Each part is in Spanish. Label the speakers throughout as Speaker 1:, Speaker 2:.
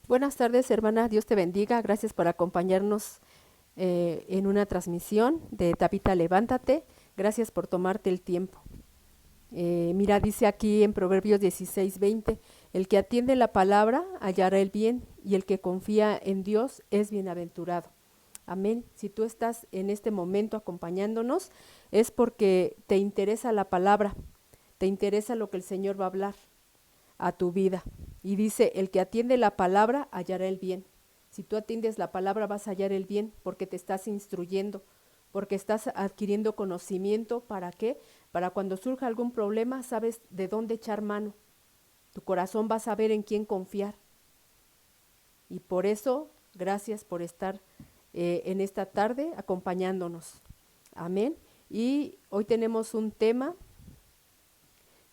Speaker 1: Buenas tardes, hermana. Dios te bendiga. Gracias por acompañarnos en una transmisión de Tabita Levántate. Gracias por tomarte el tiempo. Mira, dice aquí en Proverbios 16:20, el que atiende la palabra hallará el bien y el que confía en Dios es bienaventurado. Amén. Si tú estás en este momento acompañándonos, es porque te interesa la palabra, te interesa lo que el Señor va a hablar a tu vida. Y dice, el que atiende la palabra hallará el bien. Si tú atiendes la palabra vas a hallar el bien porque te estás instruyendo, porque estás adquiriendo conocimiento. ¿Para qué? Para cuando surja algún problema sabes de dónde echar mano. Tu corazón va a saber en quién confiar. Y por eso, gracias por estar en esta tarde acompañándonos. Amén. Y hoy tenemos un tema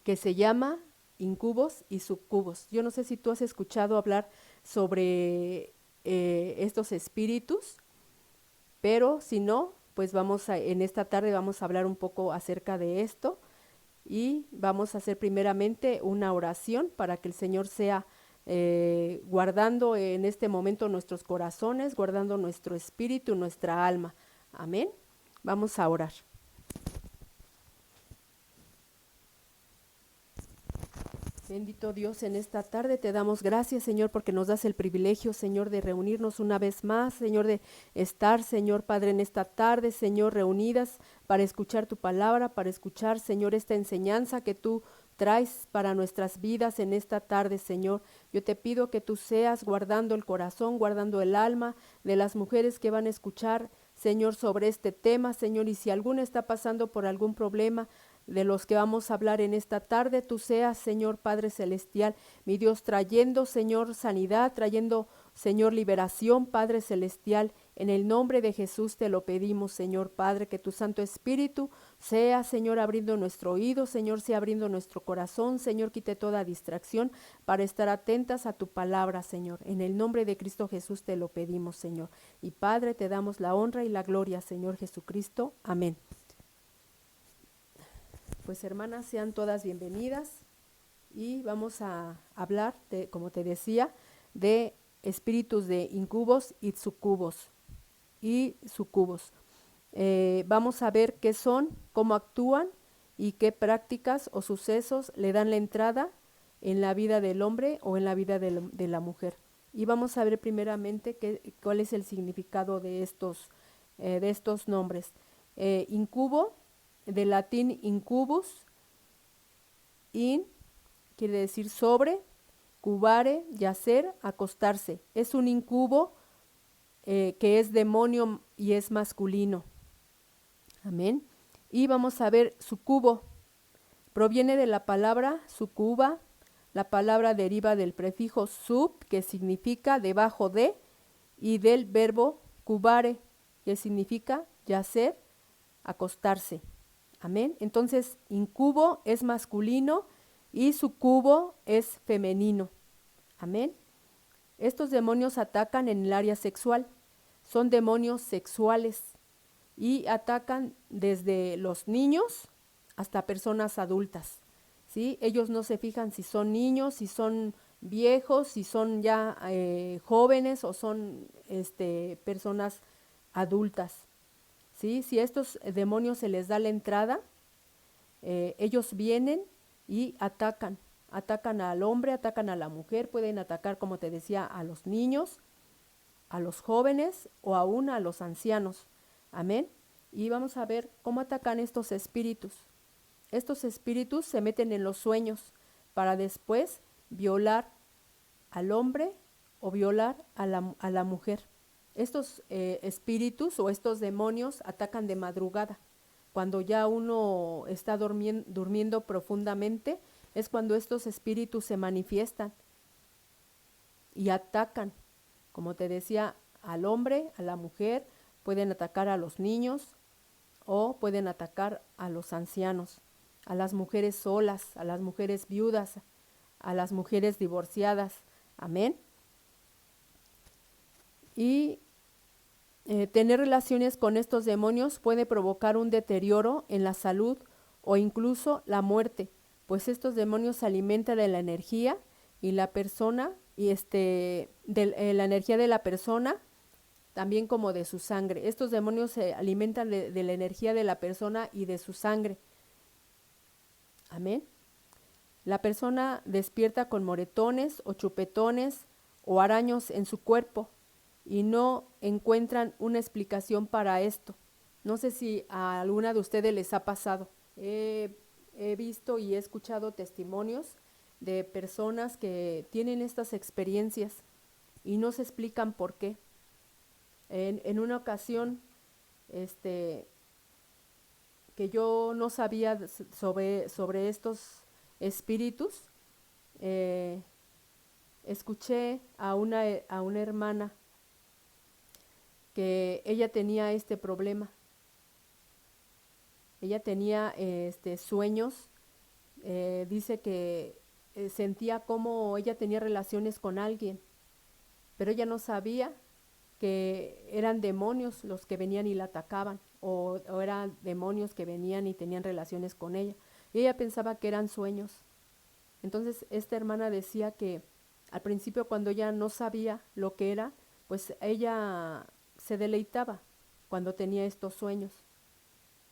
Speaker 1: que se llama incubos y subcubos. Yo no sé si tú has escuchado hablar sobre estos espíritus, pero si no, pues en esta tarde vamos a hablar un poco acerca de esto y vamos a hacer primeramente una oración para que el Señor sea guardando en este momento nuestros corazones, guardando nuestro espíritu, nuestra alma. Amén. Vamos a orar. Bendito Dios, en esta tarde te damos gracias, Señor, porque nos das el privilegio, Señor, de reunirnos una vez más, Señor, de estar, Señor Padre, en esta tarde, Señor, reunidas para escuchar tu palabra, para escuchar, Señor, esta enseñanza que tú traes para nuestras vidas en esta tarde, Señor. Yo te pido que tú seas guardando el corazón, guardando el alma de las mujeres que van a escuchar, Señor, sobre este tema, Señor, y si alguna está pasando por algún problema, de los que vamos a hablar en esta tarde, tú seas, Señor Padre Celestial, mi Dios, trayendo, Señor, sanidad, trayendo, Señor, liberación, Padre Celestial. En el nombre de Jesús te lo pedimos, Señor Padre, que tu Santo Espíritu sea, Señor, abriendo nuestro oído, Señor, sea abriendo nuestro corazón, Señor, quite toda distracción para estar atentas a tu palabra, Señor. En el nombre de Cristo Jesús te lo pedimos, Señor. Y Padre, te damos la honra y la gloria, Señor Jesucristo. Amén. Pues hermanas, sean todas bienvenidas y vamos a hablar, como te decía, de espíritus de incubos y sucubos. Vamos a ver qué son, cómo actúan y qué prácticas o sucesos le dan la entrada en la vida del hombre o en la vida de la mujer. Y vamos a ver primeramente cuál es el significado de estos nombres. Incubo, del latín incubus, in, quiere decir sobre, cubare, yacer, acostarse. Es un incubo que es demonio y es masculino. Amén. Y vamos a ver sucubo. Proviene de la palabra sucuba. La palabra deriva del prefijo sub, que significa debajo de, y del verbo cubare, que significa yacer, acostarse. Amén. Entonces, incubo es masculino y sucubo es femenino. Amén. Estos demonios atacan en el área sexual. Son demonios sexuales y atacan desde los niños hasta personas adultas. ¿Sí? Ellos no se fijan si son niños, si son viejos, si son ya jóvenes o son personas adultas. ¿Sí? Si a estos demonios se les da la entrada, ellos vienen y atacan al hombre, atacan a la mujer, pueden atacar, como te decía, a los niños, a los jóvenes o aún a los ancianos. Amén. Y vamos a ver cómo atacan estos espíritus. Estos espíritus se meten en los sueños para después violar al hombre o violar a la mujer. Estos espíritus o estos demonios atacan de madrugada. Cuando ya uno está durmiendo profundamente, es cuando estos espíritus se manifiestan y atacan, como te decía, al hombre, a la mujer, pueden atacar a los niños o pueden atacar a los ancianos, a las mujeres solas, a las mujeres viudas, a las mujeres divorciadas. Amén. Y tener relaciones con estos demonios puede provocar un deterioro en la salud o incluso la muerte, pues estos demonios se alimentan de la energía y la persona y de la energía de la persona, también como de su sangre. Estos demonios se alimentan de la energía de la persona y de su sangre. Amén. La persona despierta con moretones o chupetones o araños en su cuerpo y no encuentran una explicación para esto. No sé si a alguna de ustedes les ha pasado. He visto y he escuchado testimonios de personas que tienen estas experiencias y no se explican por qué. En una ocasión, este, que yo no sabía sobre estos espíritus, eh, escuché a una hermana que ella tenía este problema. Ella tenía sueños, dice que sentía como ella tenía relaciones con alguien, pero ella no sabía que eran demonios los que venían y la atacaban, o eran demonios que venían y tenían relaciones con ella. Y ella pensaba que eran sueños. Entonces esta hermana decía que al principio, cuando ella no sabía lo que era, pues ella se deleitaba cuando tenía estos sueños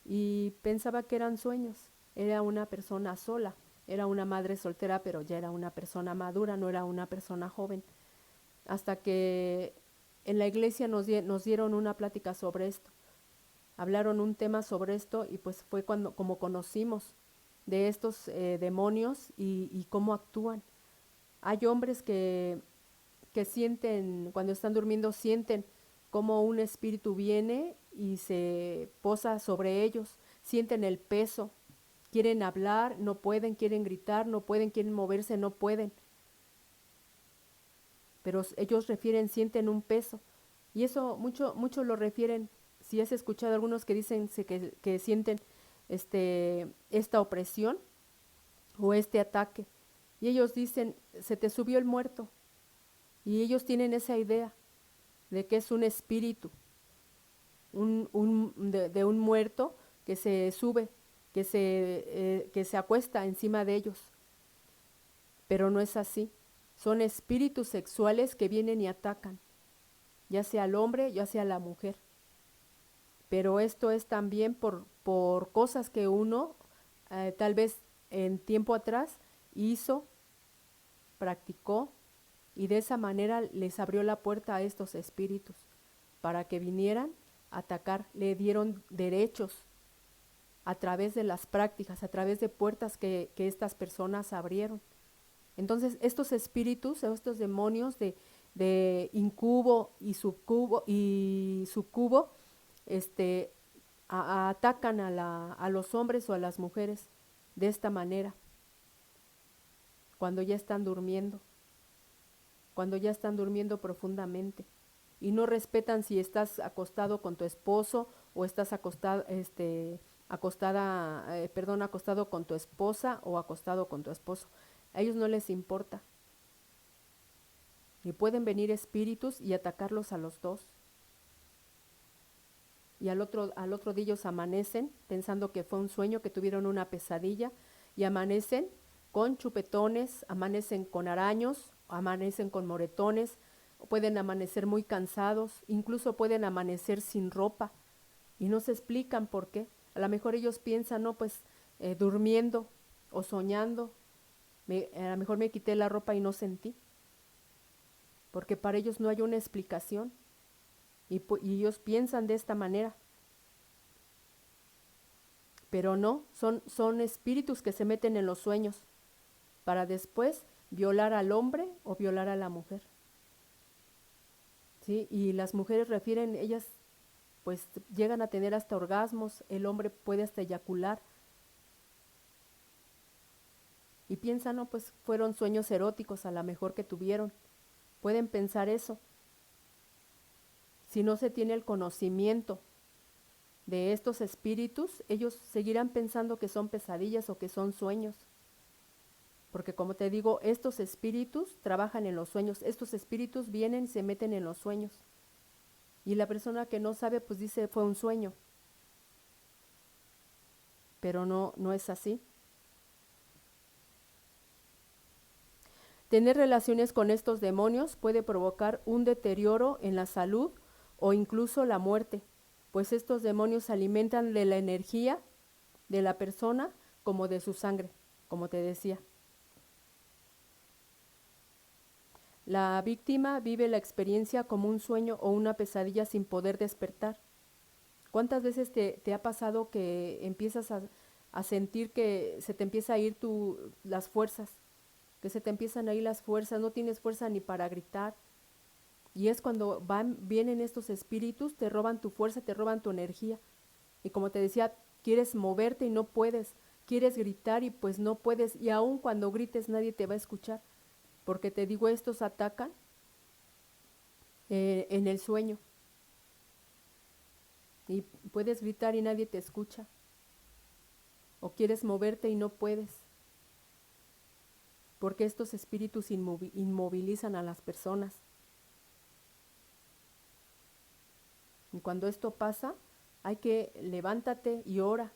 Speaker 1: y pensaba que eran sueños. Era una persona sola, era una madre soltera, pero ya era una persona madura, no era una persona joven. Hasta que en la iglesia nos dieron una plática sobre esto, hablaron un tema sobre esto, y pues fue como conocimos de estos demonios y cómo actúan. Hay hombres que sienten, cuando están durmiendo, sienten como un espíritu viene y se posa sobre ellos, sienten el peso, quieren hablar, no pueden, quieren gritar, no pueden, quieren moverse, no pueden. Pero ellos refieren, sienten un peso. Y eso mucho lo refieren, si has escuchado algunos que dicen que sienten esta opresión o este ataque. Y ellos dicen, se te subió el muerto. Y ellos tienen esa idea de que es un espíritu, de un muerto que se sube, que se acuesta encima de ellos. Pero no es así. Son espíritus sexuales que vienen y atacan, ya sea al hombre, ya sea a la mujer. Pero esto es también por cosas que uno tal vez en tiempo atrás hizo, practicó, y de esa manera les abrió la puerta a estos espíritus para que vinieran a atacar. Le dieron derechos a través de las prácticas, a través de puertas que estas personas abrieron. Entonces estos espíritus, estos demonios de incubo y sucubo, atacan a los hombres o a las mujeres de esta manera, cuando ya están durmiendo, profundamente, y no respetan si estás acostado con tu esposo o estás acostado con tu esposa o acostado con tu esposo. A ellos no les importa. Y pueden venir espíritus y atacarlos a los dos. Y al otro día ellos amanecen pensando que fue un sueño, que tuvieron una pesadilla, y amanecen con chupetones, amanecen con araños, amanecen con moretones, pueden amanecer muy cansados, incluso pueden amanecer sin ropa y no se explican por qué. A lo mejor ellos piensan, no, pues durmiendo o soñando, a lo mejor me quité la ropa y no sentí, porque para ellos no hay una explicación, y ellos piensan de esta manera. Pero no, son espíritus que se meten en los sueños para después violar al hombre o violar a la mujer. ¿Sí? Y las mujeres refieren, ellas pues llegan a tener hasta orgasmos, el hombre puede hasta eyacular. Y piensan, no, pues fueron sueños eróticos a lo mejor que tuvieron. Pueden pensar eso. Si no se tiene el conocimiento de estos espíritus, ellos seguirán pensando que son pesadillas o que son sueños. Porque como te digo, estos espíritus trabajan en los sueños. Estos espíritus vienen y se meten en los sueños. Y la persona que no sabe, pues dice, fue un sueño. Pero no es así. Tener relaciones con estos demonios puede provocar un deterioro en la salud o incluso la muerte, pues estos demonios se alimentan de la energía de la persona como de su sangre, como te decía. La víctima vive la experiencia como un sueño o una pesadilla sin poder despertar. ¿Cuántas veces te ha pasado que empiezas a sentir que se te empieza a ir las fuerzas, que se te empiezan a ir las fuerzas, no tienes fuerza ni para gritar? Y es cuando vienen estos espíritus, te roban tu fuerza, te roban tu energía. Y como te decía, quieres moverte y no puedes, quieres gritar y pues no puedes, y aun cuando grites nadie te va a escuchar, porque te digo, estos atacan en el sueño, y puedes gritar y nadie te escucha, o quieres moverte y no puedes, porque estos espíritus inmovilizan a las personas. Y cuando esto pasa, hay que levántate y ora,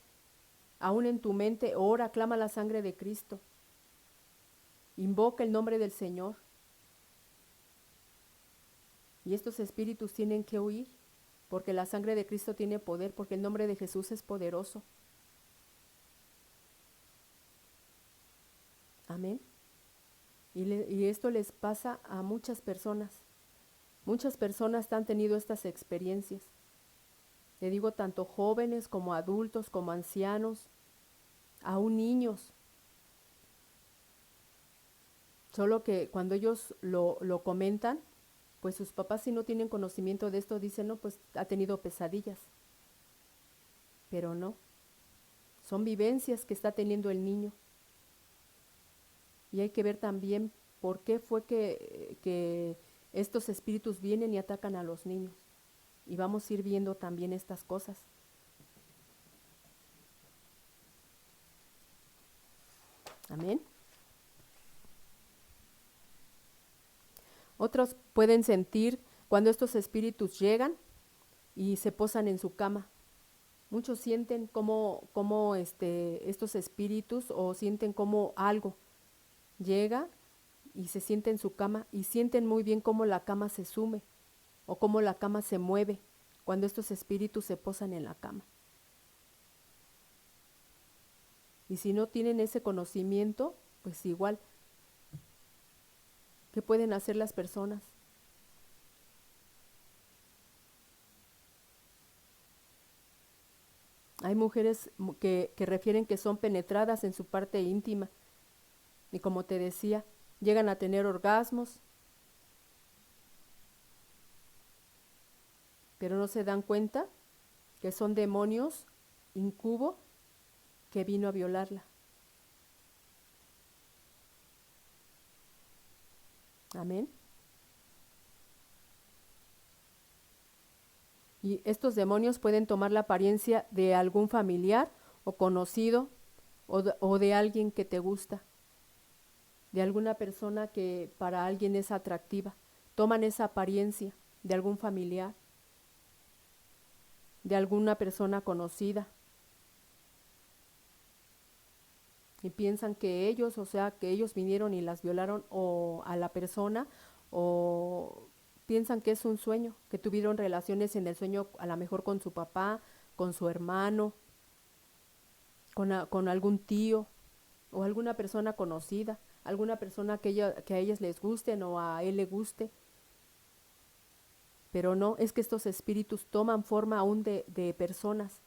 Speaker 1: aún en tu mente, ora, clama la sangre de Cristo, invoca el nombre del Señor, y estos espíritus tienen que huir, porque la sangre de Cristo tiene poder, porque el nombre de Jesús es poderoso. Amén. Y esto les pasa a muchas personas. Muchas personas han tenido estas experiencias. Te digo, tanto jóvenes como adultos, como ancianos, aún niños. Solo que cuando ellos lo comentan, pues sus papás, si no tienen conocimiento de esto, dicen, no, pues ha tenido pesadillas. Pero no, son vivencias que está teniendo el niño. Y hay que ver también por qué fue que estos espíritus vienen y atacan a los niños. Y vamos a ir viendo también estas cosas. Amén. Otros pueden sentir cuando estos espíritus llegan y se posan en su cama. Muchos sienten como estos espíritus, o sienten como algo llega y se siente en su cama, y sienten muy bien cómo la cama se sume o cómo la cama se mueve cuando estos espíritus se posan en la cama. Y si no tienen ese conocimiento, pues igual, ¿qué pueden hacer las personas? Hay mujeres que refieren que son penetradas en su parte íntima, y como te decía, llegan a tener orgasmos, pero no se dan cuenta que son demonios incubo que vino a violarla. Amén. Y estos demonios pueden tomar la apariencia de algún familiar o conocido, o de alguien que te gusta, de alguna persona que para alguien es atractiva. Toman esa apariencia de algún familiar, de alguna persona conocida, y piensan que ellos, o sea, que ellos vinieron y las violaron, o a la persona, o piensan que es un sueño, que tuvieron relaciones en el sueño, a lo mejor con su papá, con su hermano, con algún tío o alguna persona conocida, alguna persona que a ellas les gusten o a él le guste. Pero no, es que estos espíritus toman forma aún de personas.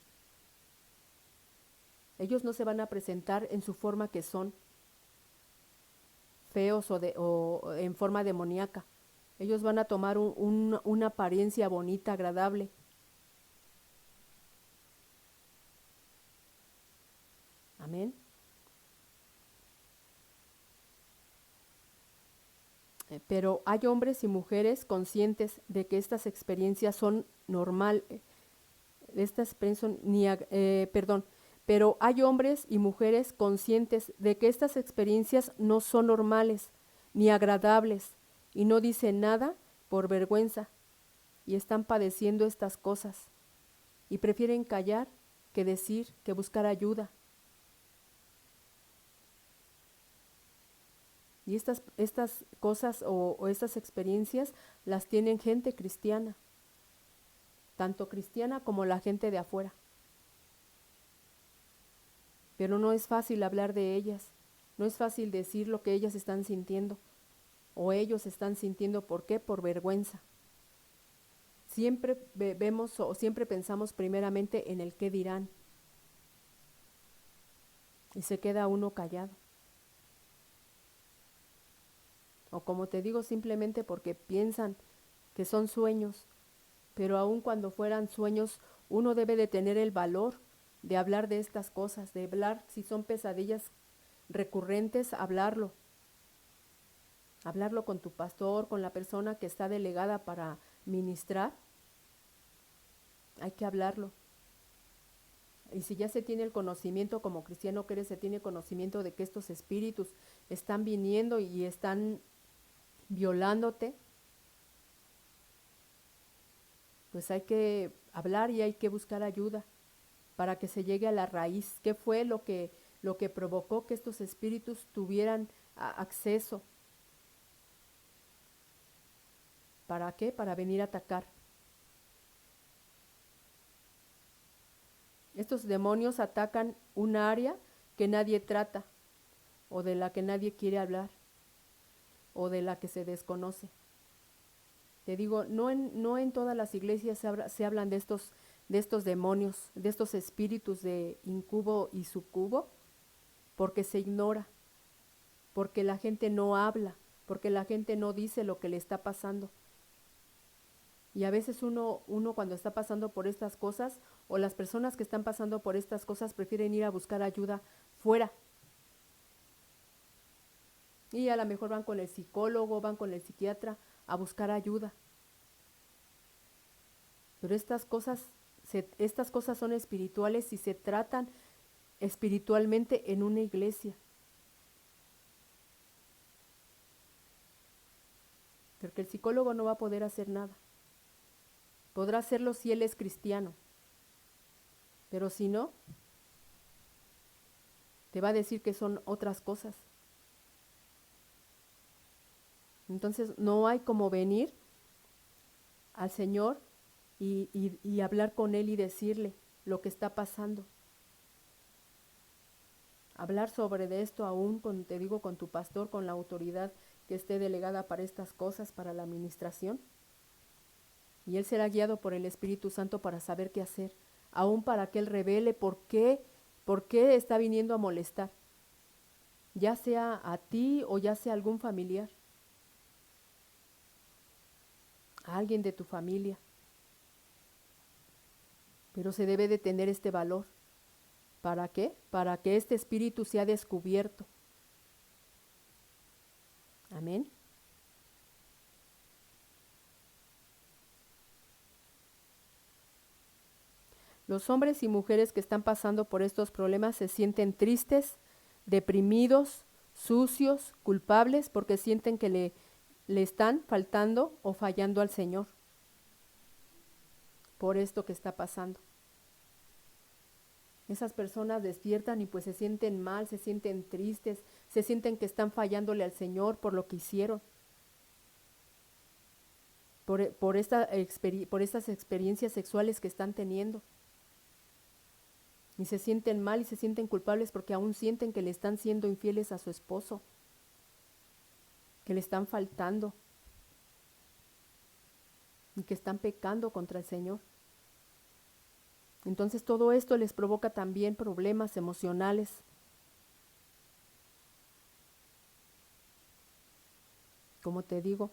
Speaker 1: Ellos no se van a presentar en su forma que son feos o en forma demoníaca. Ellos van a tomar una apariencia bonita, agradable. Amén. Pero hay hombres y mujeres conscientes de que estas experiencias son normal, estas experiencias pero hay hombres y mujeres conscientes de que estas experiencias no son normales ni agradables, y no dicen nada por vergüenza, y están padeciendo estas cosas y prefieren callar que decir, que buscar ayuda. Y estas cosas o estas experiencias las tienen gente cristiana, tanto cristiana como la gente de afuera. Pero no es fácil hablar de ellas, no es fácil decir lo que ellas están sintiendo o ellos están sintiendo. ¿Por qué? Por vergüenza. Siempre vemos o siempre pensamos primeramente en el qué dirán y se queda uno callado. O como te digo, simplemente porque piensan que son sueños, pero aun cuando fueran sueños, uno debe de tener el valor de hablar de estas cosas, de hablar si son pesadillas recurrentes, hablarlo con tu pastor, con la persona que está delegada para ministrar, hay que hablarlo. Y si ya se tiene el conocimiento, como cristiano que eres, se tiene conocimiento de que estos espíritus están viniendo y están violándote, pues hay que hablar y hay que buscar ayuda para que se llegue a la raíz. ¿Qué fue lo que provocó que estos espíritus tuvieran acceso? ¿Para qué? Para venir a atacar. Estos demonios atacan un área que nadie trata, o de la que nadie quiere hablar, o de la que se desconoce. Te digo, no en todas las iglesias se hablan de estos demonios, de estos espíritus de incubo y sucubo, porque se ignora, porque la gente no habla, porque la gente no dice lo que le está pasando. Y a veces uno cuando está pasando por estas cosas, o las personas que están pasando por estas cosas prefieren ir a buscar ayuda fuera. Y a lo mejor van con el psicólogo, van con el psiquiatra a buscar ayuda. Pero estas cosas son espirituales y se tratan espiritualmente en una iglesia. Porque el psicólogo no va a poder hacer nada. Podrá hacerlo si él es cristiano. Pero si no, te va a decir que son otras cosas. Entonces no hay como venir al Señor y hablar con Él y decirle lo que está pasando. Hablar sobre de esto aún, te digo, con tu pastor, con la autoridad que esté delegada para estas cosas, para la administración. Y él será guiado por el Espíritu Santo para saber qué hacer, aún para que él revele por qué está viniendo a molestar, ya sea a ti o ya sea a algún familiar, a alguien de tu familia. Pero se debe de tener este valor. ¿Para qué? Para que este espíritu sea descubierto. Amén. Los hombres y mujeres que están pasando por estos problemas se sienten tristes, deprimidos, sucios, culpables, porque sienten que le están faltando o fallando al Señor por esto que está pasando. Esas personas despiertan y pues se sienten mal, se sienten tristes, se sienten que están fallándole al Señor por lo que hicieron, por estas experiencias sexuales que están teniendo. Y se sienten mal y se sienten culpables porque aún sienten que le están siendo infieles a su esposo, que le están faltando y que están pecando contra el Señor. Entonces todo esto les provoca también problemas emocionales. Como te digo,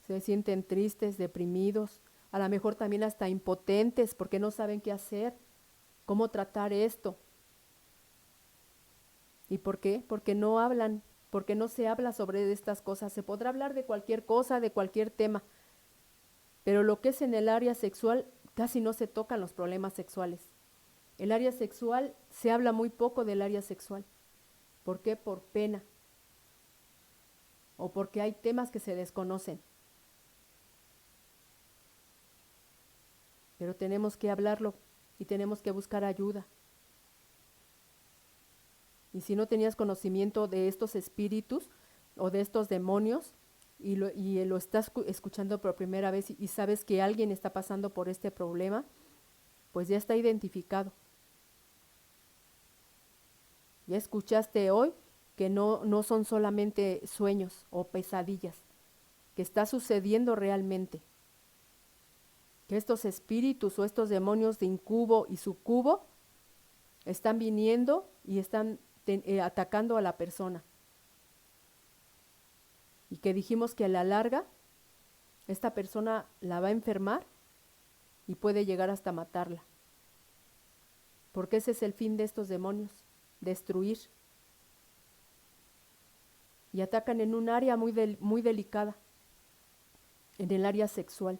Speaker 1: se sienten tristes, deprimidos, a lo mejor también hasta impotentes porque no saben qué hacer, cómo tratar esto. ¿Y por qué? Porque no hablan, porque no se habla sobre estas cosas. Se podrá hablar de cualquier cosa, de cualquier tema, pero lo que es en el área sexual casi no se tocan los problemas sexuales. El área sexual, se habla muy poco del área sexual. ¿Por qué? Por pena. O porque hay temas que se desconocen. Pero tenemos que hablarlo y tenemos que buscar ayuda. Y si no tenías conocimiento de estos espíritus o de estos demonios y lo estás escuchando por primera vez y sabes que alguien está pasando por este problema, pues ya está identificado. Ya escuchaste hoy que no son solamente sueños o pesadillas, que está sucediendo realmente. Que estos espíritus o estos demonios de incubo y sucubo están viniendo y están atacando a la persona. Y que dijimos que a la larga esta persona la va a enfermar y puede llegar hasta matarla. Porque ese es el fin de estos demonios, destruir. Y atacan en un área muy delicada, en el área sexual.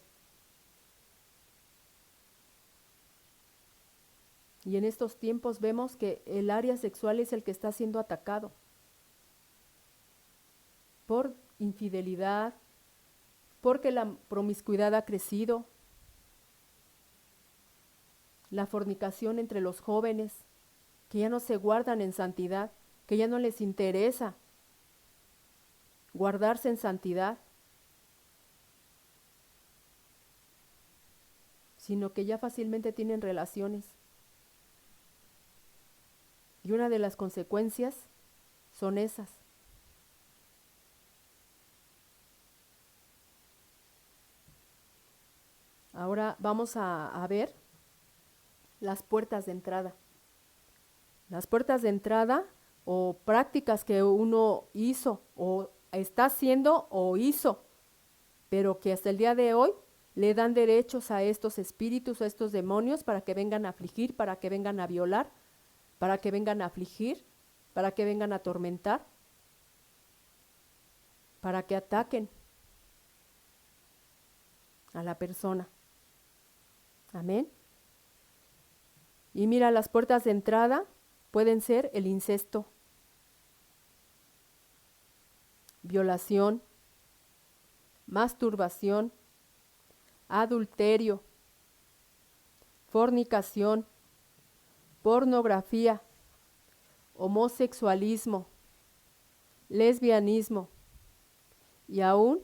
Speaker 1: Y en estos tiempos vemos que el área sexual es el que está siendo atacado por infidelidad, porque la promiscuidad ha crecido, la fornicación entre los jóvenes, que ya no se guardan en santidad, que ya no les interesa guardarse en santidad, sino que ya fácilmente tienen relaciones. Y una de las consecuencias son esas. Ahora vamos a ver las puertas de entrada. Las puertas de entrada o prácticas que uno hizo o está haciendo o hizo, pero que hasta el día de hoy le dan derechos a estos espíritus, a estos demonios para que vengan a afligir, para que vengan a violar, para que vengan a afligir, para que vengan a atormentar, para que ataquen a la persona. Amén. Y mira, las puertas de entrada pueden ser el incesto, violación, masturbación, adulterio, fornicación, pornografía, homosexualismo, lesbianismo y aún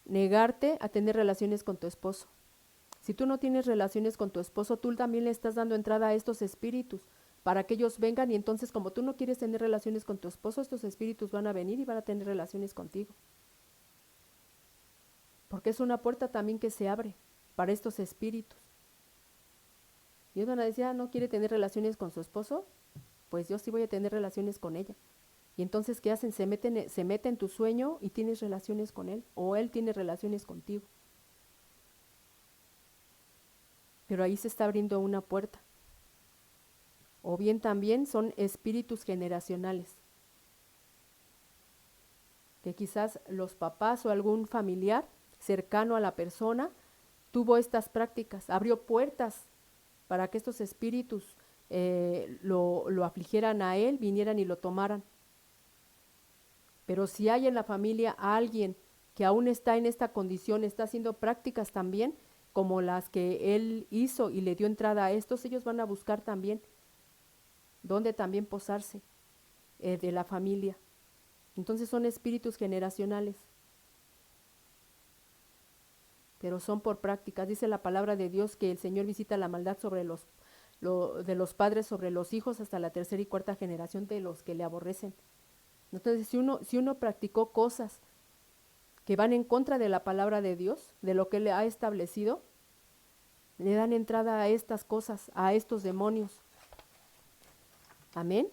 Speaker 1: negarte a tener relaciones con tu esposo. Si tú no tienes relaciones con tu esposo, tú también le estás dando entrada a estos espíritus para que ellos vengan y entonces como tú no quieres tener relaciones con tu esposo, estos espíritus van a venir y van a tener relaciones contigo. Porque es una puerta también que se abre para estos espíritus. Y ellos van a decir, no quiere tener relaciones con su esposo, pues yo sí voy a tener relaciones con ella. Y entonces, ¿qué hacen? Se mete en tu sueño y tienes relaciones con él, o él tiene relaciones contigo. Pero ahí se está abriendo una puerta. O bien también son espíritus generacionales, que quizás los papás o algún familiar cercano a la persona tuvo estas prácticas, abrió puertas para que estos espíritus lo afligieran a él, vinieran y lo tomaran. Pero si hay en la familia a alguien que aún está en esta condición, está haciendo prácticas también, como las que él hizo y le dio entrada a estos, ellos van a buscar también dónde también posarse de la familia. Entonces son espíritus generacionales, pero son por prácticas. Dice la palabra de Dios que el Señor visita la maldad sobre de los padres sobre los hijos hasta la tercera y cuarta generación de los que le aborrecen. Entonces, si uno practicó cosas que van en contra de la palabra de Dios, de lo que Él ha establecido, le dan entrada a estas cosas, a estos demonios. Amén.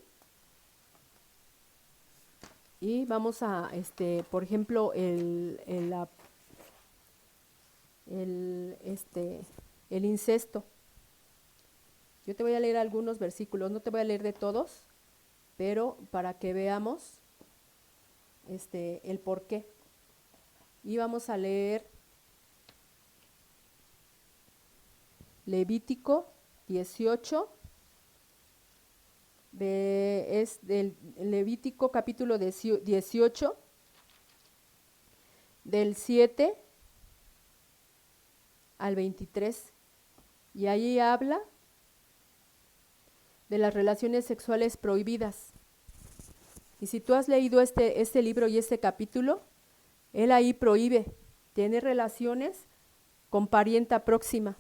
Speaker 1: Y vamos a, por ejemplo, el incesto. Yo te voy a leer algunos versículos, no te voy a leer de todos, pero para que veamos el por qué. Y vamos a leer Levítico 18, del Levítico capítulo 18, del 7 al 23. Y ahí habla de las relaciones sexuales prohibidas. Y si tú has leído este libro y este capítulo, él ahí prohíbe tener relaciones con parienta próxima,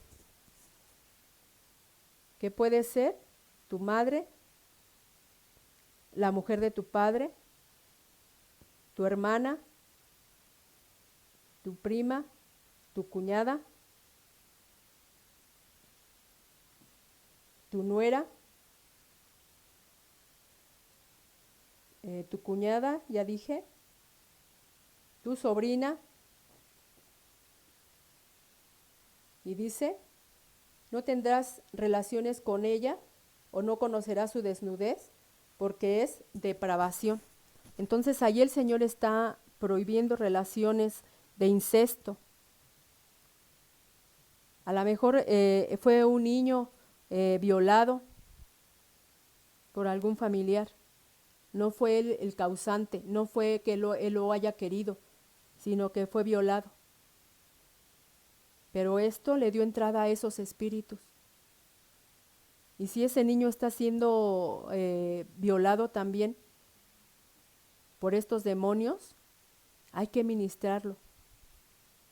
Speaker 1: que puede ser tu madre, la mujer de tu padre, tu hermana, tu prima, tu cuñada, tu nuera, tu cuñada, ya dije, tu sobrina, y dice, no tendrás relaciones con ella o no conocerás su desnudez, porque es depravación. Entonces ahí el Señor está prohibiendo relaciones de incesto. A lo mejor fue un niño violado por algún familiar. No fue él el causante, no fue que él lo haya querido, sino que fue violado. Pero esto le dio entrada a esos espíritus. Y si ese niño está siendo violado también por estos demonios, hay que ministrarlo.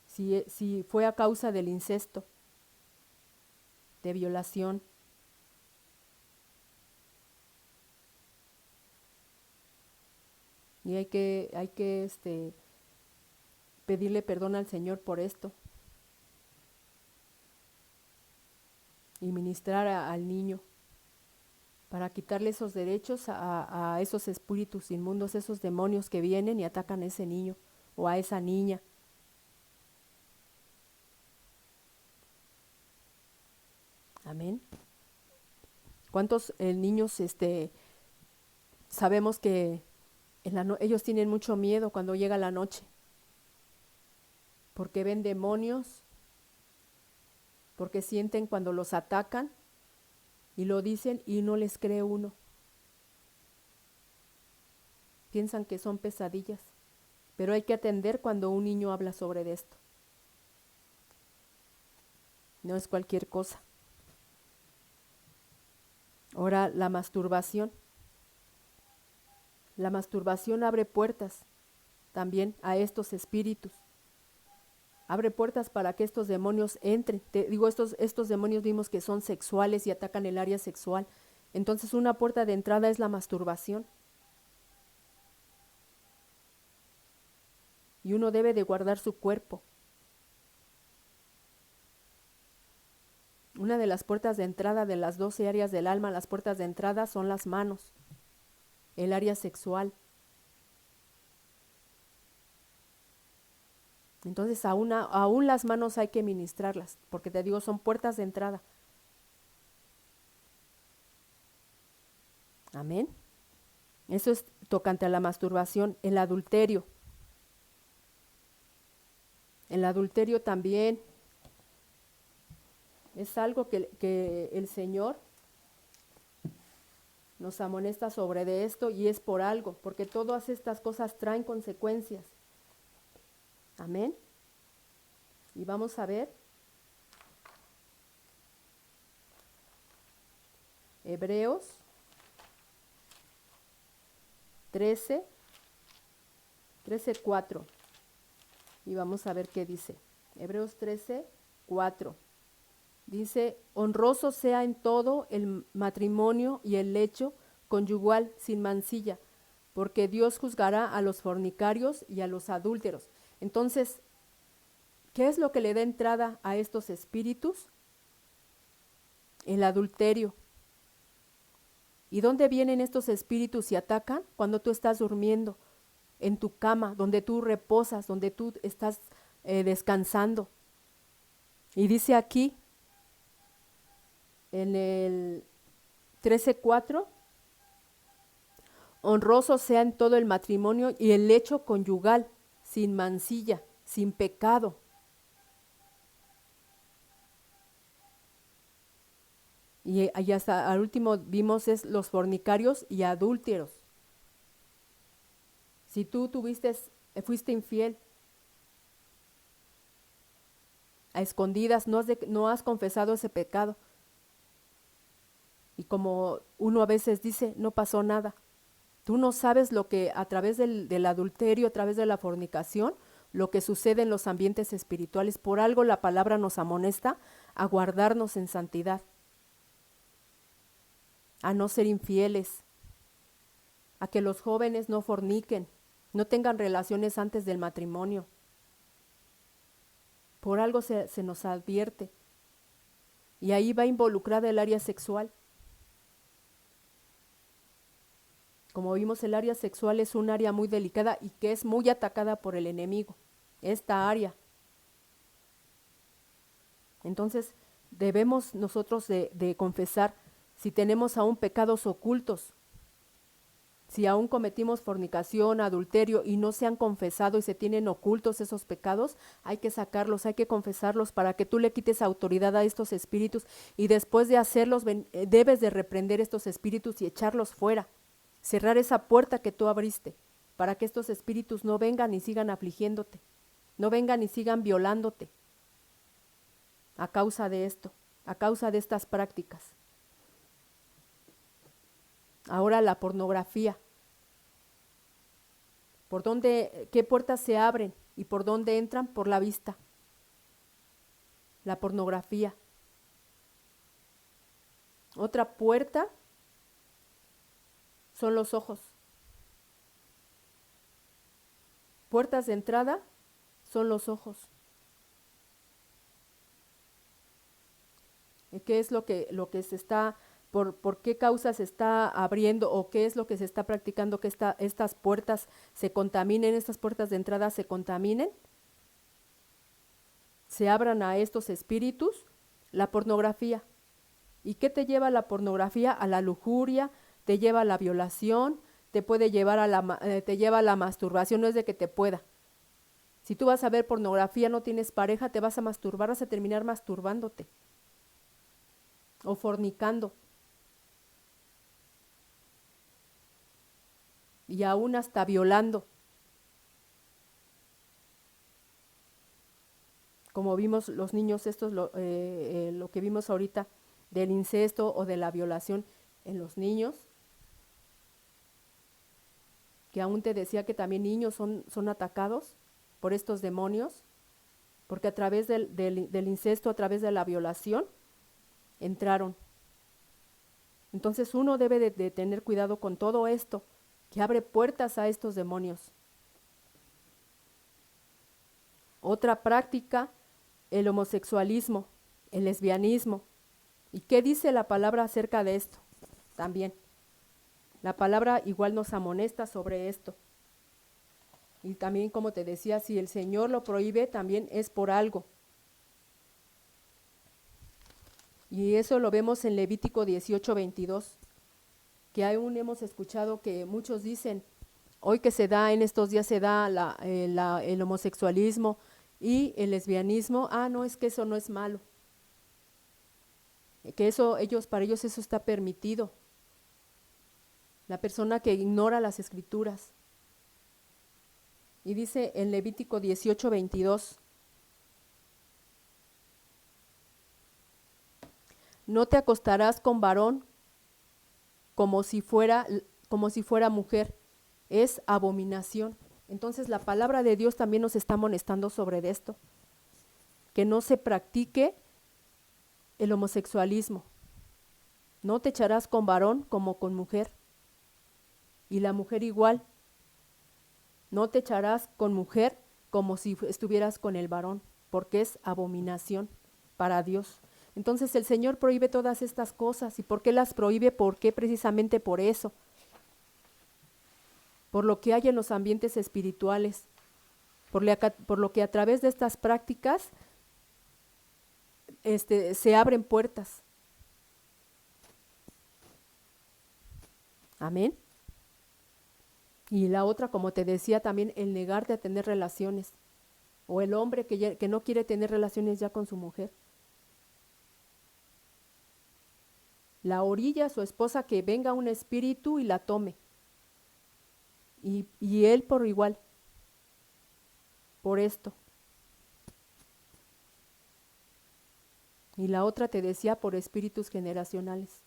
Speaker 1: Si fue a causa del incesto, de violación. Y hay que pedirle perdón al Señor por esto. Y ministrar al niño para quitarle esos derechos a esos espíritus inmundos, esos demonios que vienen y atacan a ese niño o a esa niña. Amén. ¿Cuántos niños sabemos que ellos tienen mucho miedo cuando llega la noche? Porque ven demonios, porque sienten cuando los atacan y lo dicen y no les cree uno. Piensan que son pesadillas, pero hay que atender cuando un niño habla sobre esto. No es cualquier cosa. Ahora, la masturbación. La masturbación abre puertas también a estos espíritus. Abre puertas para que estos demonios entren. Te digo, estos demonios vimos que son sexuales y atacan el área sexual. Entonces, una puerta de entrada es la masturbación. Y uno debe de guardar su cuerpo. Una de las puertas de entrada de las 12 áreas del alma, las puertas de entrada son las manos, el área sexual. Entonces aún las manos hay que ministrarlas, porque te digo, son puertas de entrada. Amén. Eso es tocante a la masturbación. El adulterio. El adulterio también es algo que el Señor nos amonesta sobre de esto, y es por algo, porque todas estas cosas traen consecuencias. Amén. Y vamos a ver Hebreos 13:4. Y vamos a ver qué dice. Hebreos 13:4. Dice, honroso sea en todo el matrimonio y el lecho conyugal sin mancilla, porque Dios juzgará a los fornicarios y a los adúlteros. Entonces, ¿qué es lo que le da entrada a estos espíritus? El adulterio. ¿Y dónde vienen estos espíritus y atacan? Cuando tú estás durmiendo, en tu cama, donde tú reposas, donde tú estás descansando. Y dice aquí, en el 13:4, honroso sea en todo el matrimonio y el lecho conyugal, sin mancilla, sin pecado. Y hasta al último vimos es los fornicarios y adúlteros. Si tú fuiste infiel a escondidas, no has confesado ese pecado. Y como uno a veces dice, no pasó nada. Tú no sabes lo que a través del adulterio, a través de la fornicación, lo que sucede en los ambientes espirituales. Por algo la palabra nos amonesta a guardarnos en santidad, a no ser infieles, a que los jóvenes no forniquen, no tengan relaciones antes del matrimonio. Por algo se nos advierte. Y ahí va involucrada el área sexual. Como vimos, el área sexual es un área muy delicada y que es muy atacada por el enemigo, esta área. Entonces, debemos nosotros de confesar si tenemos aún pecados ocultos, si aún cometimos fornicación, adulterio y no se han confesado y se tienen ocultos esos pecados, hay que sacarlos, hay que confesarlos para que tú le quites autoridad a estos espíritus y después de hacerlos debes de reprender estos espíritus y echarlos fuera, cerrar esa puerta que tú abriste para que estos espíritus no vengan y sigan afligiéndote, no vengan y sigan violándote a causa de esto, a causa de estas prácticas. Ahora la pornografía. ¿Por dónde, qué puertas se abren y por dónde entran? Por la vista. La pornografía. Otra puerta son los ojos. Puertas de entrada son los ojos. ¿Qué es lo que se está, por qué causa se está abriendo o qué es lo que se está practicando que estas puertas se contaminen, estas puertas de entrada se contaminen, se abran a estos espíritus? La pornografía. ¿Y qué te lleva la pornografía? A la lujuria, te lleva a la violación, te puede llevar te lleva a la masturbación, no es de que te pueda. Si tú vas a ver pornografía, no tienes pareja, te vas a masturbar, vas a terminar masturbándote o fornicando. Y aún hasta violando. Como vimos los niños, esto es lo que vimos ahorita del incesto o de la violación en los niños, que aún te decía que también niños son atacados por estos demonios, porque a través del incesto, a través de la violación, entraron. Entonces uno debe de tener cuidado con todo esto, que abre puertas a estos demonios. Otra práctica, el homosexualismo, el lesbianismo. ¿Y qué dice la palabra acerca de esto? También. La palabra igual nos amonesta sobre esto. Y también, como te decía, si el Señor lo prohíbe, también es por algo. Y eso lo vemos en Levítico 18:22, que aún hemos escuchado que muchos dicen, hoy que se da, en estos días se da el homosexualismo y el lesbianismo, no, es que eso no es malo, que eso, para ellos eso está permitido. La persona que ignora las escrituras. Y dice en Levítico 18:22, no te acostarás con varón como si fuera mujer, es abominación. Entonces la palabra de Dios también nos está amonestando sobre esto, que no se practique el homosexualismo. No te echarás con varón como con mujer, y la mujer igual. No te echarás con mujer como si estuvieras con el varón, porque es abominación para Dios. Entonces el Señor prohíbe todas estas cosas. ¿Y por qué las prohíbe? ¿Por qué? Precisamente por eso. Por lo que hay en los ambientes espirituales. Por lo que a través de estas prácticas se abren puertas. Amén. Y la otra, como te decía también, el negarte a tener relaciones. O el hombre que no quiere tener relaciones ya con su mujer. La orilla, su esposa, que venga un espíritu y la tome. Y él por igual. Por esto. Y la otra te decía por espíritus generacionales.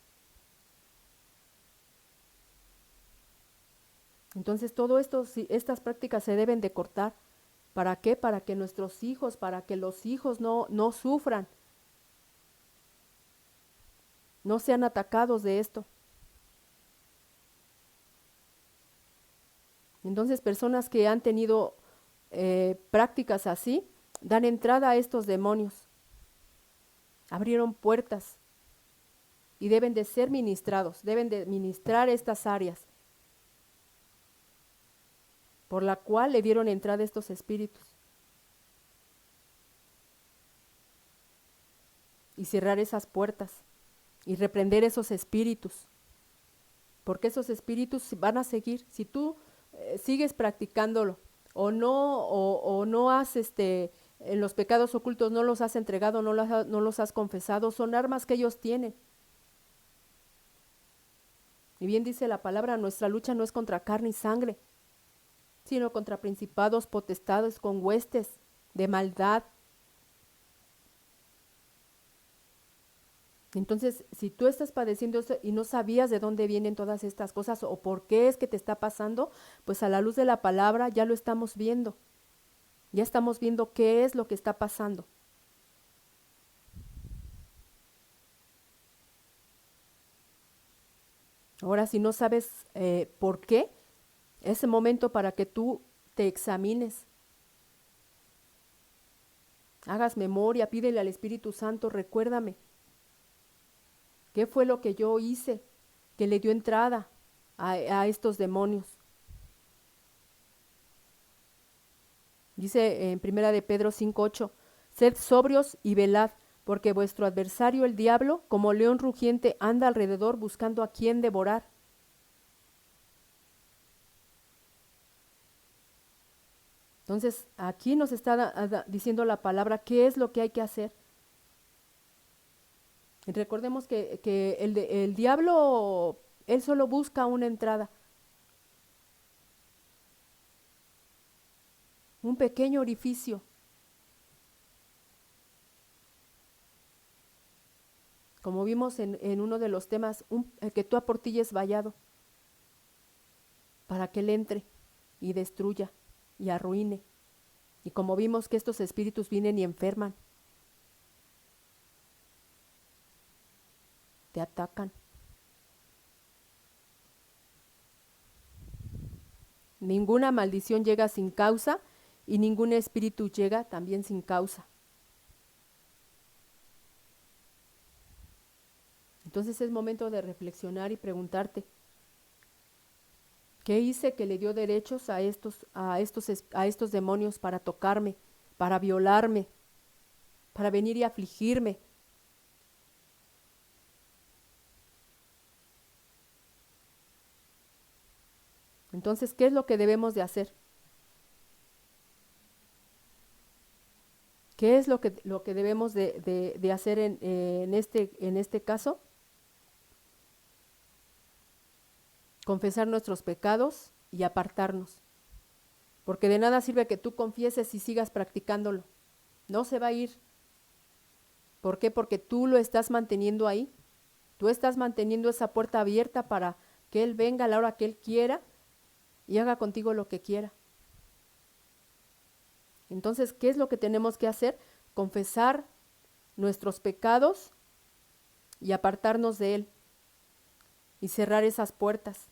Speaker 1: Entonces todo esto, estas prácticas se deben de cortar. ¿Para qué? Para que nuestros hijos, para que los hijos no sufran, no sean atacados de esto. Entonces personas que han tenido prácticas así, dan entrada a estos demonios, abrieron puertas y deben de ser ministrados, deben de ministrar estas áreas por la cual le dieron entrada a estos espíritus y cerrar esas puertas y reprender esos espíritus, porque esos espíritus van a seguir, si tú sigues practicándolo o no has en los pecados ocultos no los has entregado, no los has confesado, son armas que ellos tienen. Y bien dice la palabra, nuestra lucha no es contra carne y sangre, sino contra principados, potestades, con huestes de maldad. Entonces, si tú estás padeciendo esto y no sabías de dónde vienen todas estas cosas o por qué es que te está pasando, pues a la luz de la palabra ya lo estamos viendo. Ya estamos viendo qué es lo que está pasando. Ahora, si no sabes por qué, es el momento para que tú te examines. Hagas memoria, pídele al Espíritu Santo, recuérdame. ¿Qué fue lo que yo hice que le dio entrada a estos demonios? Dice en Primera de Pedro 5:8, sed sobrios y velad, porque vuestro adversario el diablo, como león rugiente, anda alrededor buscando a quien devorar. Entonces, aquí nos está diciendo la palabra qué es lo que hay que hacer. Y recordemos que el diablo, él solo busca una entrada, un pequeño orificio. Como vimos en uno de los temas, que tú aportilles vallado para que él entre y destruya y arruine. Y como vimos que estos espíritus vienen y enferman, te atacan. Ninguna maldición llega sin causa y ningún espíritu llega también sin causa. Entonces es momento de reflexionar y preguntarte, ¿qué hice que le dio derechos a estos demonios para tocarme, para violarme, para venir y afligirme? Entonces, ¿qué es lo que debemos de hacer? ¿Qué es lo que debemos de hacer en este caso? Confesar nuestros pecados y apartarnos. Porque de nada sirve que tú confieses y sigas practicándolo. No se va a ir. ¿Por qué? Porque tú lo estás manteniendo ahí. Tú estás manteniendo esa puerta abierta para que Él venga a la hora que Él quiera y haga contigo lo que quiera. Entonces, ¿qué es lo que tenemos que hacer? Confesar nuestros pecados y apartarnos de Él y cerrar esas puertas.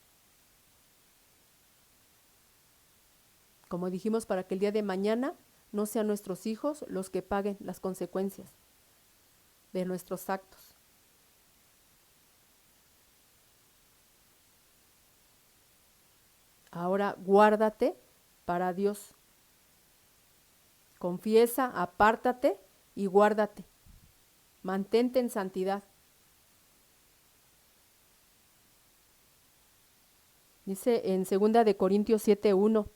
Speaker 1: Como dijimos, para que el día de mañana no sean nuestros hijos los que paguen las consecuencias de nuestros actos. Ahora guárdate para Dios. Confiesa, apártate y guárdate. Mantente en santidad. Dice en 2 Corintios 7:1,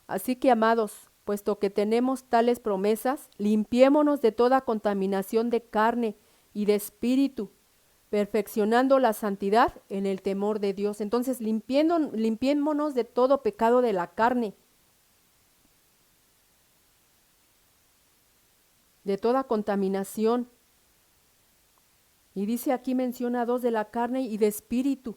Speaker 1: así que amados, puesto que tenemos tales promesas, limpiémonos de toda contaminación de carne y de espíritu, perfeccionando la santidad en el temor de Dios. Entonces, limpiémonos de todo pecado de la carne, de toda contaminación. Y dice aquí, menciona dos, de la carne y de espíritu.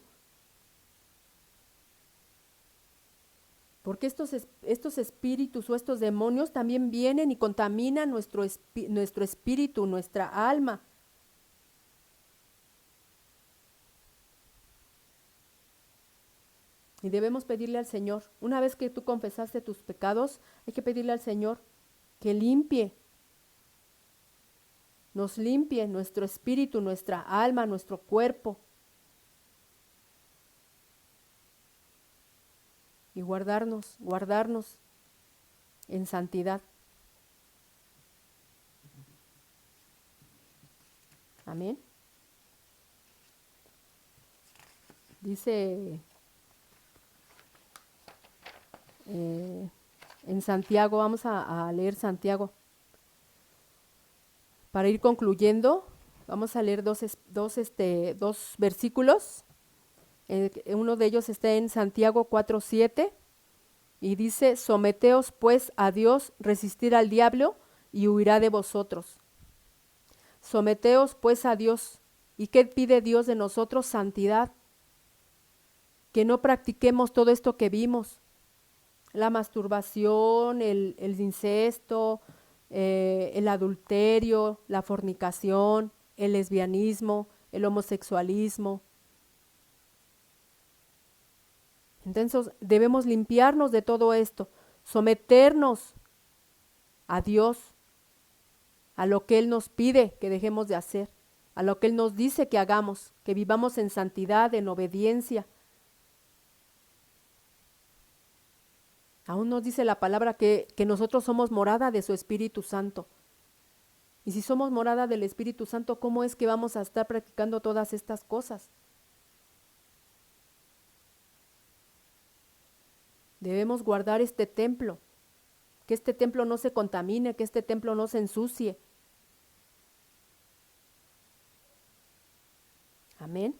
Speaker 1: porque estos espíritus o estos demonios también vienen y contaminan nuestro espíritu, nuestra alma. Y debemos pedirle al Señor, una vez que tú confesaste tus pecados, hay que pedirle al Señor que nos limpie nuestro espíritu, nuestra alma, nuestro cuerpo. Y guardarnos en santidad. Amén. Dice en Santiago, vamos a leer Santiago. Para ir concluyendo, vamos a leer dos versículos. Uno de ellos está en Santiago 4:7 y dice: someteos pues a Dios, resistir al diablo y huirá de vosotros. Someteos pues a Dios. ¿Y qué pide Dios de nosotros? Santidad. Que no practiquemos todo esto que vimos. La masturbación, el incesto, el adulterio, la fornicación, el lesbianismo, el homosexualismo. Entonces debemos limpiarnos de todo esto, someternos a Dios, a lo que Él nos pide que dejemos de hacer, a lo que Él nos dice que hagamos, que vivamos en santidad, en obediencia. Aún nos dice la palabra que nosotros somos morada de su Espíritu Santo. Y si somos morada del Espíritu Santo, ¿cómo es que vamos a estar practicando todas estas cosas? Debemos guardar este templo, que este templo no se contamine, que este templo no se ensucie. Amén.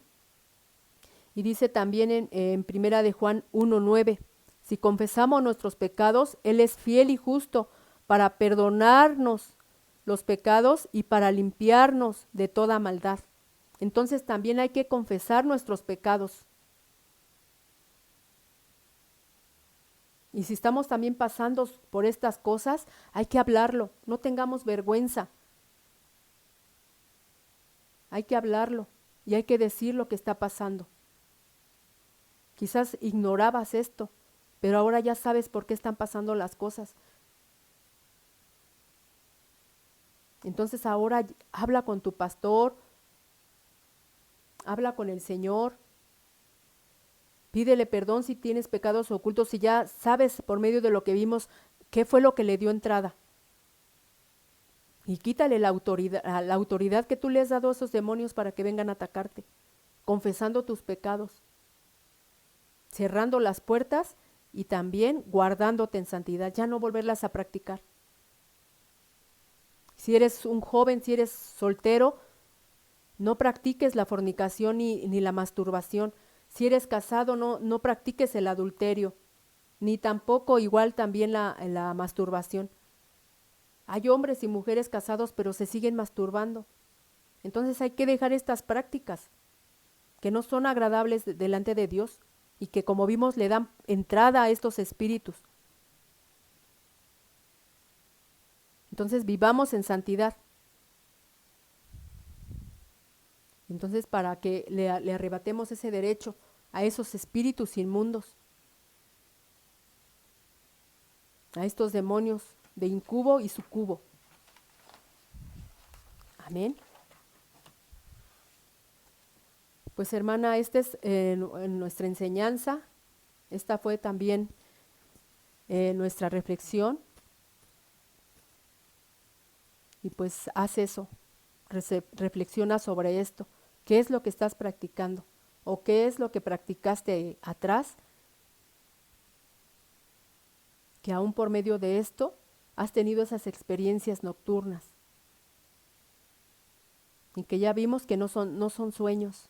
Speaker 1: Y dice también en Primera de Juan 1:9, si confesamos nuestros pecados, Él es fiel y justo para perdonarnos los pecados y para limpiarnos de toda maldad. Entonces también hay que confesar nuestros pecados. Y si estamos también pasando por estas cosas, hay que hablarlo, no tengamos vergüenza. Hay que hablarlo y hay que decir lo que está pasando. Quizás ignorabas esto, pero ahora ya sabes por qué están pasando las cosas. Entonces ahora habla con tu pastor, habla con el Señor, pídele perdón si tienes pecados ocultos, si ya sabes por medio de lo que vimos qué fue lo que le dio entrada. Y quítale la autoridad que tú le has dado a esos demonios para que vengan a atacarte, confesando tus pecados, cerrando las puertas y también guardándote en santidad, ya no volverlas a practicar. Si eres un joven, si eres soltero, no practiques la fornicación ni la masturbación. Si eres casado, no practiques el adulterio, ni tampoco igual también la masturbación. Hay hombres y mujeres casados, pero se siguen masturbando. Entonces hay que dejar estas prácticas que no son agradables delante de Dios y que, como vimos, le dan entrada a estos espíritus. Entonces vivamos en santidad. Entonces, para que le arrebatemos ese derecho a esos espíritus inmundos, a estos demonios de incubo y sucubo. Amén. Pues hermana, esta es nuestra enseñanza. Esta fue también nuestra reflexión. Y pues haz eso, reflexiona sobre esto. ¿Qué es lo que estás practicando? ¿O qué es lo que practicaste atrás? Que aún por medio de esto has tenido esas experiencias nocturnas. Y que ya vimos que no son sueños,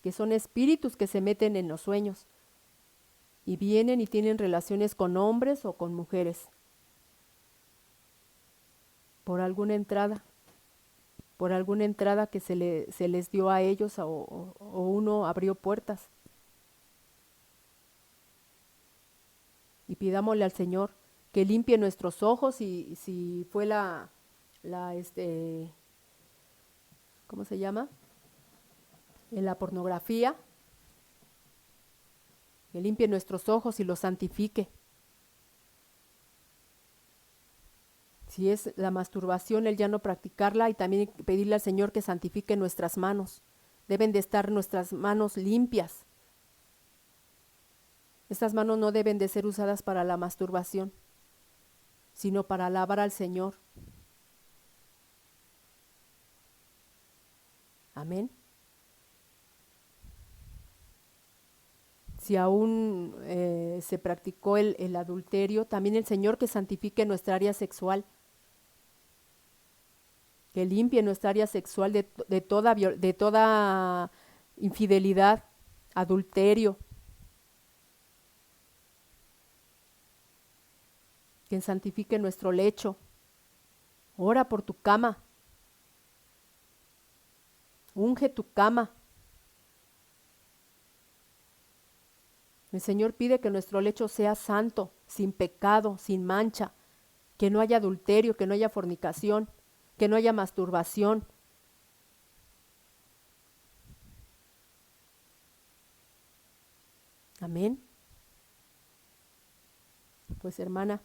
Speaker 1: que son espíritus que se meten en los sueños. Y vienen y tienen relaciones con hombres o con mujeres. Por alguna entrada que se les dio a ellos o uno abrió puertas. y pidámosle al Señor que limpie nuestros ojos y si fue ¿cómo se llama? En la pornografía, que limpie nuestros ojos y los santifique. Si es la masturbación, Él ya no practicarla y también pedirle al Señor que santifique nuestras manos. Deben de estar nuestras manos limpias. Estas manos no deben de ser usadas para la masturbación, sino para alabar al Señor. Amén. Si aún se practicó el adulterio, también el Señor que santifique nuestra área sexual, que limpie nuestra área sexual de toda infidelidad, adulterio, que santifique nuestro lecho. Ora por tu cama, unge tu cama. El Señor pide que nuestro lecho sea santo, sin pecado, sin mancha, que no haya adulterio, que no haya fornicación, que no haya masturbación. Amén. Pues hermana,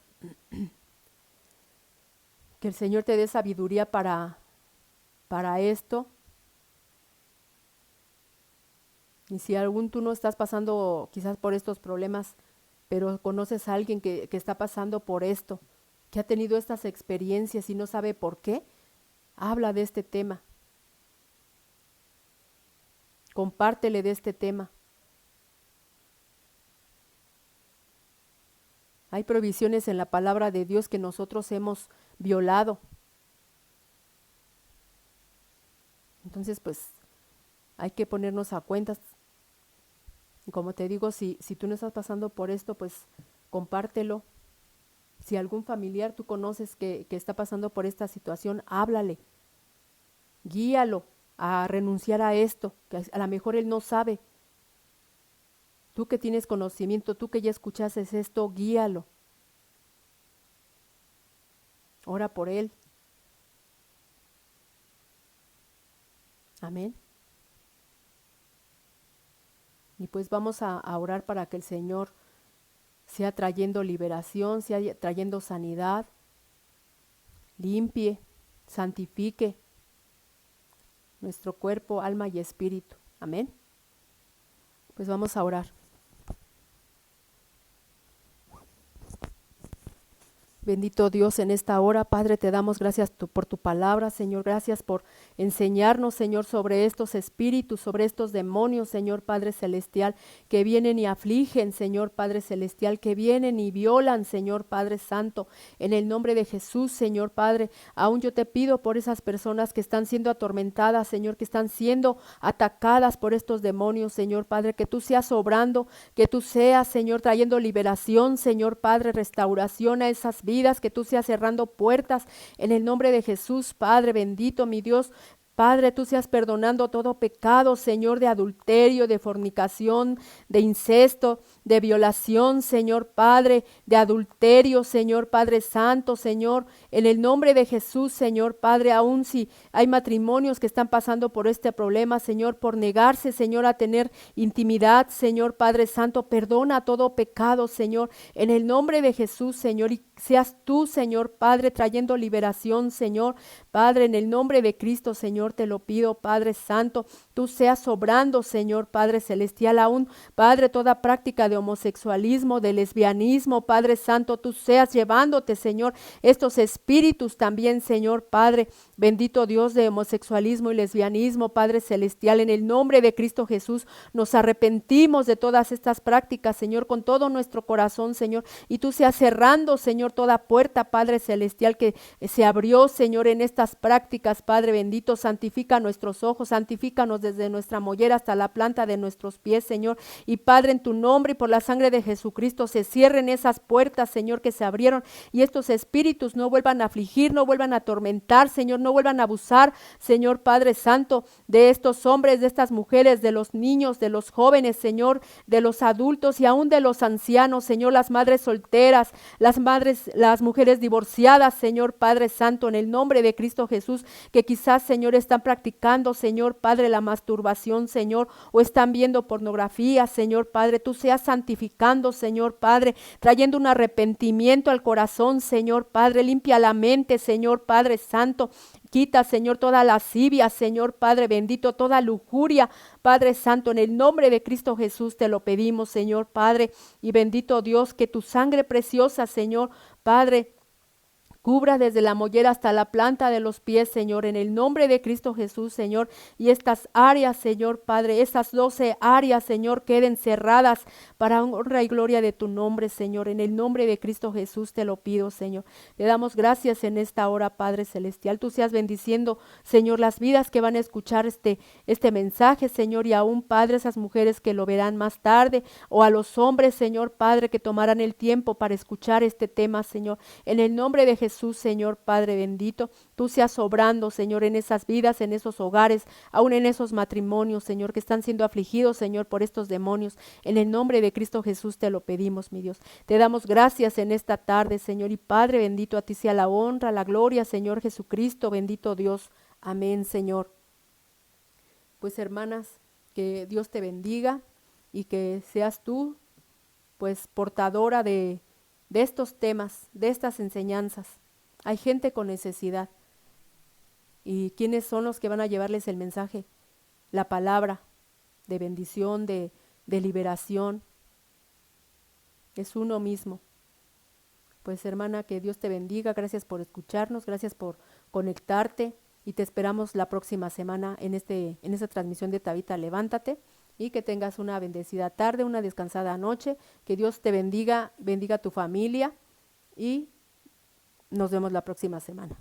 Speaker 1: que el Señor te dé sabiduría para esto. Y si tú no estás pasando quizás por estos problemas, pero conoces a alguien que está pasando por esto, que ha tenido estas experiencias y no sabe por qué, habla de este tema. Compártele de este tema. Hay provisiones en la palabra de Dios que nosotros hemos violado. Entonces, pues, hay que ponernos a cuentas. Y como te digo, si tú no estás pasando por esto, pues, compártelo. Si algún familiar tú conoces que está pasando por esta situación, háblale. Guíalo a renunciar a esto, que a lo mejor él no sabe. Tú que tienes conocimiento, tú que ya escuchaste esto, guíalo. Ora por él. Amén. Y pues vamos a orar para que el Señor sea trayendo liberación, sea trayendo sanidad, limpie, santifique nuestro cuerpo, alma y espíritu. Amén. Pues vamos a orar. Bendito Dios, en esta hora, Padre, te damos gracias por tu palabra, Señor. Gracias por enseñarnos, Señor, sobre estos espíritus, sobre estos demonios, Señor Padre Celestial, que vienen y afligen, Señor Padre Celestial, que vienen y violan, Señor Padre Santo. En el nombre de Jesús, Señor Padre, aún yo te pido por esas personas que están siendo atormentadas, Señor, que están siendo atacadas por estos demonios, Señor Padre, que tú seas obrando, que tú seas, Señor, trayendo liberación, Señor Padre, restauración a esas vidas, que tú seas cerrando puertas en el nombre de Jesús, Padre bendito, mi Dios. Padre, tú seas perdonando todo pecado, Señor, de adulterio, de fornicación, de incesto, de violación, Señor Padre, de adulterio, Señor Padre Santo, Señor, en el nombre de Jesús, Señor Padre, aun si hay matrimonios que están pasando por este problema, Señor, por negarse, Señor, a tener intimidad, Señor Padre Santo, perdona todo pecado, Señor, en el nombre de Jesús, Señor, y seas tú, Señor Padre, trayendo liberación, Señor, Padre, en el nombre de Cristo, Señor, te lo pido, Padre Santo, tú seas obrando, Señor Padre Celestial, aún, Padre, toda práctica de homosexualismo, de lesbianismo, Padre Santo, tú seas llevándote, Señor, estos espíritus también, Señor Padre, bendito Dios de homosexualismo y lesbianismo, Padre Celestial, en el nombre de Cristo Jesús, nos arrepentimos de todas estas prácticas, Señor, con todo nuestro corazón, Señor, y tú seas cerrando, Señor, Señor, toda puerta, Padre celestial, que se abrió, Señor, en estas prácticas, Padre bendito. Santifica nuestros ojos, santifícanos desde nuestra mollera hasta la planta de nuestros pies, Señor. Y Padre, en tu nombre y por la sangre de Jesucristo, se cierren esas puertas, Señor, que se abrieron, y estos espíritus no vuelvan a afligir, no vuelvan a atormentar, Señor, no vuelvan a abusar, Señor Padre Santo, de estos hombres, de estas mujeres, de los niños, de los jóvenes, Señor, de los adultos y aún de los ancianos, Señor, las madres solteras, las madres, las mujeres divorciadas, Señor Padre Santo, en el nombre de Cristo Jesús, que quizás, Señor, están practicando, Señor Padre, la masturbación, Señor, o están viendo pornografía, Señor Padre, tú seas santificando, Señor Padre, trayendo un arrepentimiento al corazón, Señor Padre, limpia la mente, Señor Padre Santo. Quita, Señor, toda lascivia, Señor Padre bendito, toda lujuria, Padre Santo, en el nombre de Cristo Jesús te lo pedimos, Señor Padre, y bendito Dios, que tu sangre preciosa, Señor Padre, cubra desde la mollera hasta la planta de los pies, Señor, en el nombre de Cristo Jesús, Señor. Y estas áreas, Señor Padre, esas 12 áreas, Señor, queden cerradas para honra y gloria de tu nombre, Señor. En el nombre de Cristo Jesús te lo pido, Señor. Te damos gracias en esta hora, Padre Celestial. Tú seas bendiciendo, Señor, las vidas que van a escuchar este mensaje, Señor, y aún, Padre, esas mujeres que lo verán más tarde, o a los hombres, Señor Padre, que tomarán el tiempo para escuchar este tema, Señor. En el nombre de Jesús, Señor Padre bendito, tú seas obrando, Señor, en esas vidas, en esos hogares, aún en esos matrimonios, Señor, que están siendo afligidos, Señor, por estos demonios. En el nombre de Cristo Jesús te lo pedimos, mi Dios. Te damos gracias en esta tarde, Señor, y Padre bendito, a ti sea la honra, la gloria, Señor Jesucristo, bendito Dios. Amén, Señor. Pues, hermanas, que Dios te bendiga y que seas tú, pues, portadora de estos temas, de estas enseñanzas. Hay gente con necesidad. ¿Y quiénes son los que van a llevarles el mensaje? La palabra de bendición, de liberación. Es uno mismo. Pues, hermana, que Dios te bendiga. Gracias por escucharnos, gracias por conectarte y te esperamos la próxima semana en esta transmisión de Tabita Levántate, y que tengas una bendecida tarde, una descansada noche. Que Dios te bendiga, bendiga a tu familia y nos vemos la próxima semana.